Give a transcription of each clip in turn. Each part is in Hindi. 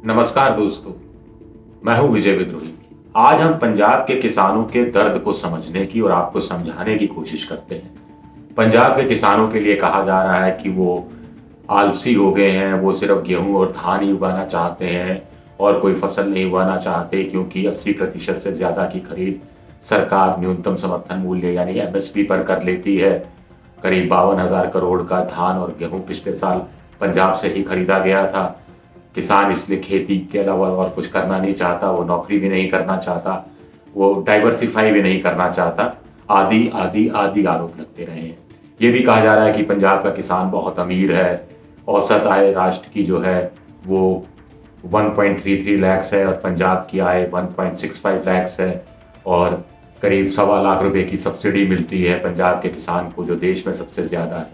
नमस्कार दोस्तों, मैं हूं विजय विद्रोही। आज हम पंजाब के किसानों के दर्द को समझने की और आपको समझाने की कोशिश करते हैं। पंजाब के किसानों के लिए कहा जा रहा है कि वो आलसी हो गए हैं, वो सिर्फ गेहूं और धान ही उगाना चाहते हैं और कोई फसल नहीं उगाना चाहते, क्योंकि 80% से ज़्यादा की खरीद सरकार न्यूनतम समर्थन मूल्य यानी एमएसपी पर कर लेती है। करीब 52,000 करोड़ का धान और गेहूं पिछले साल पंजाब से ही खरीदा गया था। किसान इसलिए खेती के अलावा और कुछ करना नहीं चाहता, वो नौकरी भी नहीं करना चाहता, वो डाइवर्सिफाई भी नहीं करना चाहता। आदि आदि आदि आरोप लगते रहे हैं। ये भी कहा जा रहा है कि पंजाब का किसान बहुत अमीर है। औसत आय राष्ट्र की जो है वो 1.33 लाख है और पंजाब की आय 1.65 लाख है और करीब 1.25 लाख रुपए की सब्सिडी मिलती है पंजाब के किसान को, जो देश में सबसे ज्यादा है।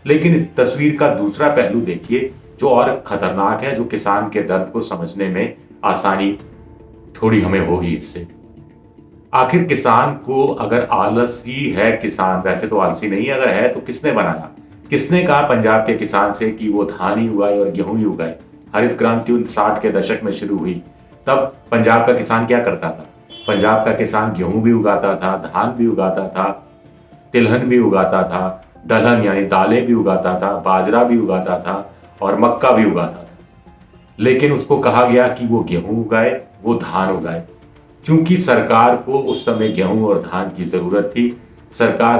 लेकिन इस तस्वीर का दूसरा पहलू देखिए, जो और खतरनाक है, जो किसान के दर्द को समझने में आसानी थोड़ी हमें होगी इससे। आखिर किसान को अगर आलसी है, किसान वैसे तो आलसी नहीं, अगर है तो किसने बनाया? किसने कहा पंजाब के किसान से कि वो धान ही उगाए और गेहूं ही उगाए? हरित क्रांति 60 के दशक में शुरू हुई, तब पंजाब का किसान क्या करता था? पंजाब का किसान गेहूं भी उगाता था, धान भी उगाता था, तिलहन भी उगाता था, दलहन यानी दालें भी उगाता था, बाजरा भी उगाता था और मक्का भी उगाता था। लेकिन उसको कहा गया कि वो गेहूं उगाए, वो धान उगाए। चूंकि सरकार को उस समय गेहूं और धान की जरूरत थी, सरकार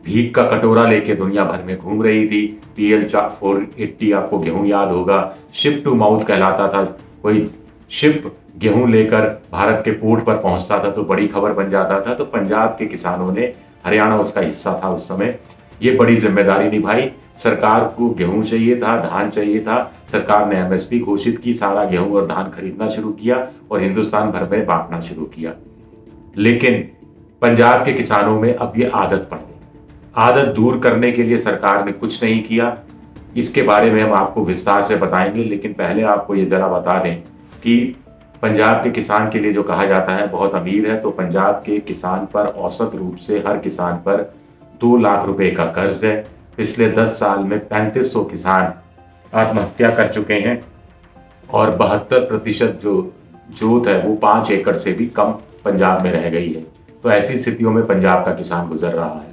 भीख का कटोरा लेके दुनिया भर में घूम रही थी। PL 480 आपको गेहूं याद होगा, शिप टू माउथ कहलाता था। कोई शिप गेहूं लेकर भारत के पोर्ट पर पहुंचता था तो बड़ी खबर बन जाता था। तो पंजाब के किसानों ने, हरियाणा उसका हिस्सा था उस समय, ये बड़ी जिम्मेदारी निभाई। सरकार को गेहूं चाहिए था, धान चाहिए था। सरकार ने एमएसपी घोषित की, सारा गेहूं और धान खरीदना शुरू किया और हिंदुस्तान भर में बांटना शुरू किया। लेकिन पंजाब के किसानों में अब ये आदत पड़ गई। आदत दूर करने के लिए सरकार ने कुछ नहीं किया। इसके बारे में हम आपको विस्तार से बताएंगे, लेकिन पहले आपको ये जरा बता दें कि पंजाब के किसान के लिए जो कहा जाता है बहुत अमीर है, तो पंजाब के किसान पर औसत रूप से हर किसान पर 2 लाख रुपए का कर्ज है। पिछले 10 साल में 3500 किसान आत्महत्या कर चुके हैं और 72% जो जोत है वो 5 एकड़ से भी कम पंजाब में रह गई है। तो ऐसी स्थितियों में पंजाब का किसान गुजर रहा है।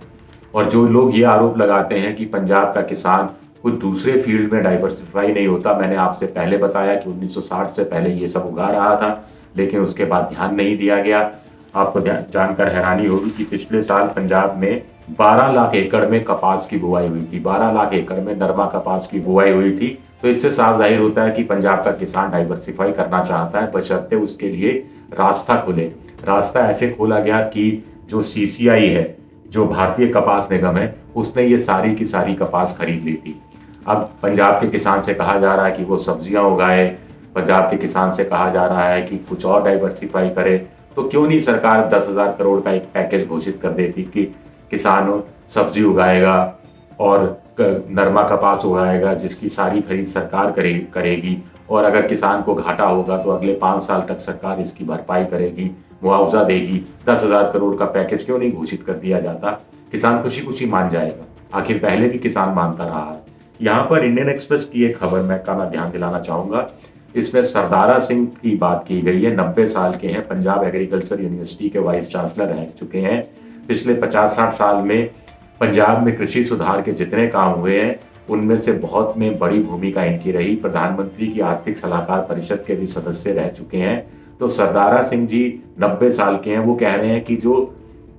और जो लोग ये आरोप लगाते हैं कि पंजाब का किसान कुछ दूसरे फील्ड में डाइवर्सिफाई नहीं होता, मैंने आपसे पहले बताया कि 1960 से पहले ये सब उगा रहा था, लेकिन उसके बाद ध्यान नहीं दिया गया। आपको जानकर हैरानी होगी कि पिछले साल पंजाब में 12 लाख एकड़ में कपास की बुआई हुई थी, 12 लाख एकड़ में नरमा कपास की बुआई हुई थी। तो इससे साफ जाहिर होता है कि पंजाब का किसान डाइवर्सिफाई करना चाहता है, बशर्ते उसके लिए रास्ता खुले। रास्ता ऐसे खोला गया कि जो CCI है, जो भारतीय कपास निगम है, उसने ये सारी की सारी कपास खरीद ली थी। अब पंजाब के किसान से कहा जा रहा है कि वो सब्जियां उगाए, पंजाब के किसान से कहा जा रहा है कि कुछ और डाइवर्सिफाई करे। तो क्यों नहीं सरकार 10,000 करोड़ का एक पैकेज घोषित कर देती कि किसान सब्जी उगाएगा और नरमा कपास उगाएगा, जिसकी सारी खरीद सरकार करेगी और अगर किसान को घाटा होगा तो अगले 5 साल तक सरकार इसकी भरपाई करेगी, मुआवजा देगी। 10,000 करोड़ का पैकेज क्यों नहीं घोषित कर दिया जाता? किसान खुशी खुशी मान जाएगा। आखिर पहले भी किसान मानता रहा है। यहाँ पर इंडियन एक्सप्रेस की एक खबर मैं ध्यान दिलाना चाहूंगा। इसमें सरदारा सिंह की बात की गई है। 90 साल के हैं, पंजाब एग्रीकल्चर यूनिवर्सिटी के वाइस चांसलर रह चुके हैं। पिछले 50-60 साल में पंजाब में कृषि सुधार के जितने काम हुए हैं उनमें से बहुत में बड़ी भूमिका इनकी रही। प्रधानमंत्री की आर्थिक सलाहकार परिषद के भी सदस्य रह चुके हैं। तो सरदारा सिंह जी 90 साल के हैं। वो कह रहे हैं कि जो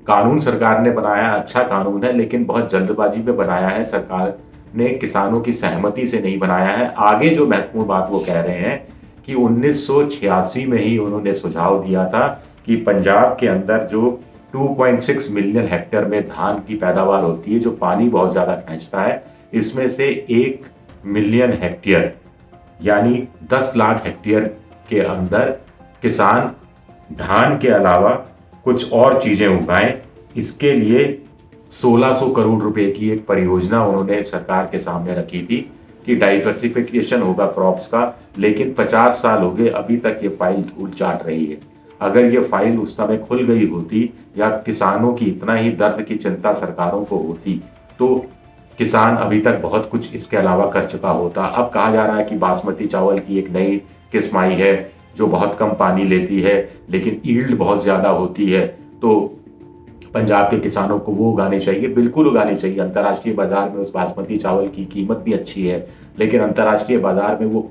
कानून सरकार ने बनाया अच्छा कानून है, लेकिन बहुत जल्दबाजी में बनाया है, सरकार ने किसानों की सहमति से नहीं बनाया है। आगे जो महत्वपूर्ण बात वो कह रहे हैं कि 1986 में ही उन्होंने सुझाव दिया था कि पंजाब के अंदर जो 2.6 मिलियन हेक्टेयर में धान की पैदावार होती है, जो पानी बहुत ज्यादा खींचता है, इसमें से 1 मिलियन हेक्टेयर यानी 10 लाख हेक्टेयर के अंदर किसान धान के अलावा कुछ और चीजें उगाएं। इसके लिए 1600 करोड़ रुपए की एक परियोजना उन्होंने सरकार के सामने रखी थी कि डाइवर्सिफिकेशन होगा क्रॉप्स का। लेकिन 50 साल हो गए, अभी तक ये फाइल धूल चाट रही है। अगर ये फाइल उस समय खुल गई होती या किसानों की इतना ही दर्द की चिंता सरकारों को होती तो किसान अभी तक बहुत कुछ इसके अलावा कर चुका होता। अब कहा जा रहा है कि बासमती चावल की एक नई किस्माई है जो बहुत कम पानी लेती है लेकिन ईल्ड बहुत ज़्यादा होती है, तो पंजाब के किसानों को वो उगानी चाहिए, बिल्कुल उगानी चाहिए। अंतर्राष्ट्रीय बाजार में उस बासमती चावल की कीमत भी अच्छी है, लेकिन अंतर्राष्ट्रीय बाजार में वो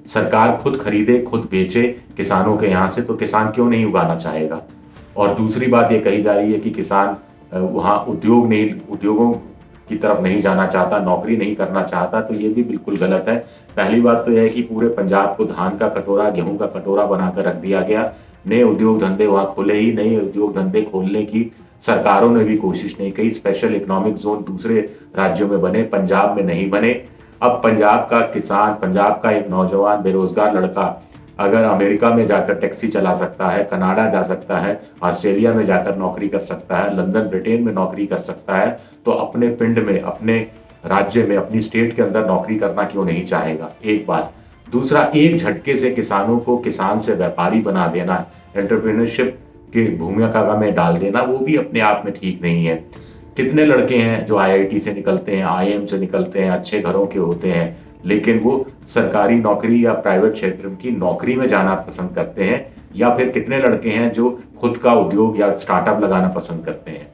सरकार खुद खरीदे खुद बेचे किसानों के यहाँ से, तो किसान क्यों नहीं उगाना चाहेगा। और दूसरी बात ये कही जा रही है कि किसान वहाँ उद्योगों की तरफ नहीं जाना चाहता, नौकरी नहीं करना चाहता, तो ये भी बिल्कुल गलत है। पहली बात तो यह है कि पूरे पंजाब को धान का कटोरा, गेहूं का कटोरा बनाकर रख दिया गया। नए उद्योग धंधे वहाँ खुले ही, नए उद्योग धंधे खोलने की सरकारों ने भी कोशिश नहीं की। स्पेशल इकोनॉमिक जोन दूसरे राज्यों में बने, पंजाब में नहीं बने। अब पंजाब का किसान, पंजाब का एक नौजवान बेरोजगार लड़का अगर अमेरिका में जाकर टैक्सी चला सकता है, कनाडा जा सकता है, ऑस्ट्रेलिया में जाकर नौकरी कर सकता है, लंदन ब्रिटेन में नौकरी कर सकता है, तो अपने पिंड में, अपने राज्य में, अपनी स्टेट के अंदर नौकरी करना क्यों नहीं चाहेगा। एक बात। दूसरा, एक झटके से किसानों को किसान से व्यापारी बना देना, एंटरप्रेन्योरशिप की भूमिका में डाल देना, वो भी अपने आप में ठीक नहीं है। कितने लड़के हैं जो आईआईटी से निकलते हैं, आईएम से निकलते हैं, अच्छे घरों के होते हैं, लेकिन वो सरकारी नौकरी या प्राइवेट क्षेत्र की नौकरी में जाना पसंद करते हैं। या फिर कितने लड़के हैं जो खुद का उद्योग या स्टार्टअप लगाना पसंद करते हैं।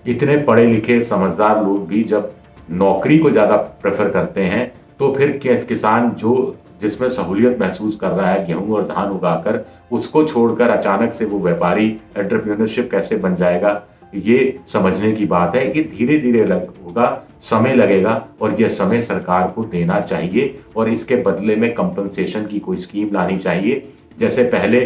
इतने पढ़े लिखे समझदार लोग भी जब नौकरी को ज़्यादा प्रेफर करते हैं, तो फिर किसान जो जिसमें सहूलियत महसूस कर रहा है गेहूं और धान उगाकर, उसको छोड़कर अचानक से वो व्यापारी, एंटरप्रेन्योरशिप कैसे बन जाएगा, ये समझने की बात है। ये धीरे धीरे होगा, समय लगेगा, और यह समय सरकार को देना चाहिए और इसके बदले में कंपनसेशन की कोई स्कीम लानी चाहिए। जैसे पहले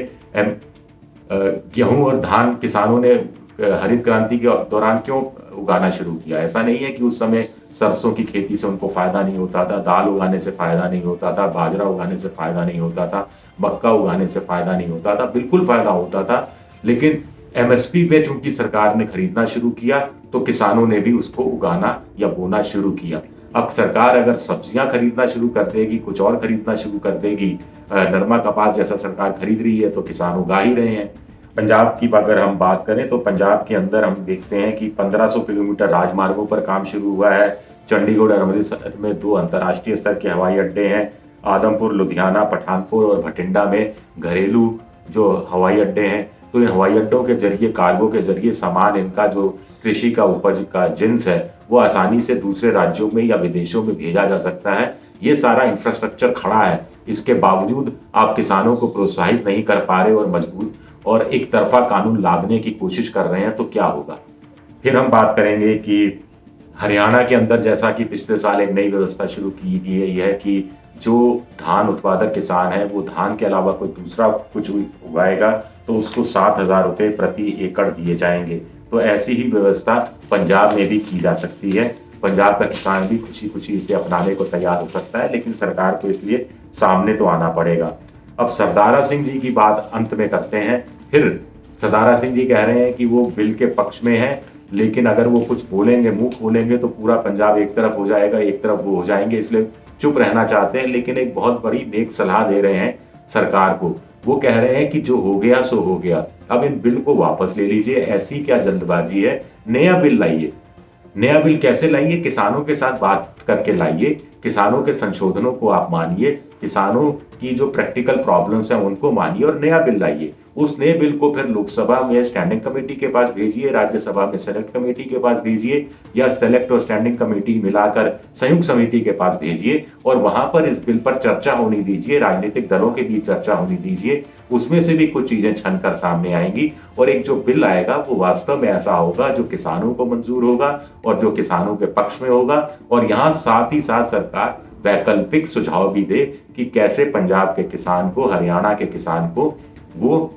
गेहूं और धान किसानों ने हरित क्रांति के दौरान क्यों उगाना शुरू किया। ऐसा नहीं है कि उस समय सरसों की खेती से उनको फायदा नहीं होता था, दाल उगाने से फायदा नहीं होता था, बाजरा उगाने से फायदा नहीं होता था, मक्का उगाने से फायदा नहीं होता था, बिल्कुल फायदा होता था। लेकिन एमएसपी पे चूंकि सरकार ने खरीदना शुरू किया, तो किसानों ने भी उसको उगाना या बोना शुरू किया। अब सरकार अगर सब्जियां खरीदना शुरू कर देगी, कुछ और खरीदना शुरू कर देगी, नरमा कपास जैसा सरकार खरीद रही है, तो किसान उगा ही रहे हैं। पंजाब की अगर हम बात करें तो पंजाब के अंदर हम देखते हैं कि 1500 किलोमीटर राजमार्गों पर काम शुरू हुआ है। चंडीगढ़ और अमृतसर में 2 अंतर्राष्ट्रीय स्तर के हवाई अड्डे हैं। आदमपुर, लुधियाना, पठानपुर और भटिंडा में घरेलू जो हवाई अड्डे हैं। तो इन हवाई अड्डों के जरिए, कार्गो के जरिए सामान, इनका जो कृषि का उपज का जिन्स है, वो आसानी से दूसरे राज्यों में या विदेशों में भेजा जा सकता है। ये सारा इंफ्रास्ट्रक्चर खड़ा है, इसके बावजूद आप किसानों को प्रोत्साहित नहीं कर पा रहे और मजबूर और एक तरफा कानून लादने की कोशिश कर रहे हैं, तो क्या होगा। फिर हम बात करेंगे कि हरियाणा के अंदर जैसा कि पिछले साल एक नई व्यवस्था शुरू की गई है कि जो धान उत्पादक किसान है वो धान के अलावा कोई दूसरा कुछ उगाएगा तो उसको 7,000 रुपये प्रति एकड़ दिए जाएंगे। तो ऐसी ही व्यवस्था पंजाब में भी की जा सकती है। पंजाब का किसान भी खुशी खुशी इसे अपनाने को तैयार हो सकता है, लेकिन सरकार को इसलिए सामने तो आना पड़ेगा। अब सरदारा सिंह जी की बात अंत में करते हैं। फिर सरदारा सिंह जी कह रहे हैं कि वो बिल के पक्ष में है, लेकिन अगर वो कुछ बोलेंगे, मुंह खोलेंगे, तो पूरा पंजाब एक तरफ हो जाएगा, एक तरफ वो हो जाएंगे, इसलिए चुप रहना चाहते हैं। लेकिन एक बहुत बड़ी नेक सलाह दे रहे हैं सरकार को। वो कह रहे हैं कि जो हो गया सो हो गया, अब इन बिल को वापस ले लीजिए। ऐसी क्या जल्दबाजी है, नया बिल लाइए। नया बिल कैसे लाइए, किसानों के साथ बात करके लाइए, किसानों के संशोधनों को आप मानिए, किसानों की जो प्रैक्टिकल प्रॉब्लम्स हैं उनको मानिए और नया बिल लाइए। उस नए बिल को फिर लोकसभा में स्टैंडिंग कमेटी के पास भेजिए, राज्यसभा में सेलेक्ट कमेटी के पास भेजिए, या सेलेक्ट और स्टैंडिंग कमेटी मिलाकर संयुक्त समिति के पास भेजिए और वहां पर इस बिल पर चर्चा होनी दीजिए, राजनीतिक दलों के बीच चर्चा होनी दीजिए। उसमें से भी कुछ चीजें छनकर सामने आएंगी और एक जो बिल आएगा वो वास्तव में ऐसा होगा जो किसानों को मंजूर होगा और जो किसानों के पक्ष में होगा। और यहाँ साथ ही साथ सरकार वैकल्पिक सुझाव भी दे कि कैसे पंजाब के किसान को, हरियाणा के किसान को वो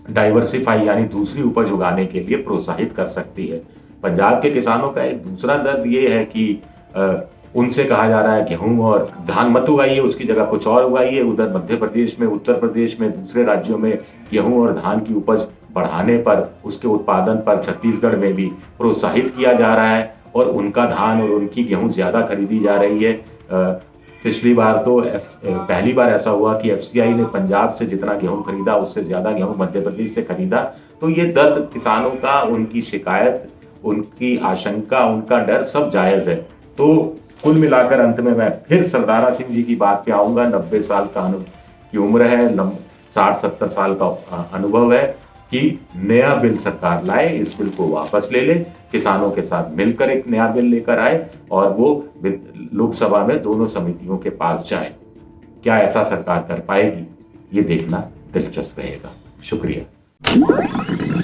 डाइवर्सिफाई यानी दूसरी उपज उगाने के लिए प्रोत्साहित कर सकती है। पंजाब के किसानों का एक दूसरा दर्द ये है कि उनसे कहा जा रहा है गेहूं और धान मत उगाइए, उसकी जगह कुछ और उगाइए। उधर मध्य प्रदेश में, उत्तर प्रदेश में, दूसरे राज्यों में गेहूं और धान की उपज बढ़ाने पर, उसके उत्पादन पर छत्तीसगढ़ में भी प्रोत्साहित किया जा रहा है और उनका धान और उनकी गेहूं ज्यादा खरीदी जा रही है। पिछली बार तो पहली बार ऐसा हुआ कि एफसीआई ने पंजाब से जितना गेहूं खरीदा उससे ज्यादा गेहूं मध्य प्रदेश से खरीदा। तो ये दर्द किसानों का, उनकी शिकायत, उनकी आशंका, उनका डर सब जायज है। तो कुल मिलाकर अंत में मैं फिर सरदारा सिंह जी की बात पे आऊंगा। 90 साल का की उम्र है, 60-70 साल का अनुभव है कि नया बिल सरकार लाए, इस बिल को वापस ले ले, किसानों के साथ मिलकर एक नया बिल लेकर आए और वो लोकसभा में दोनों समितियों के पास जाए। क्या ऐसा सरकार कर पाएगी, ये देखना दिलचस्प रहेगा। शुक्रिया।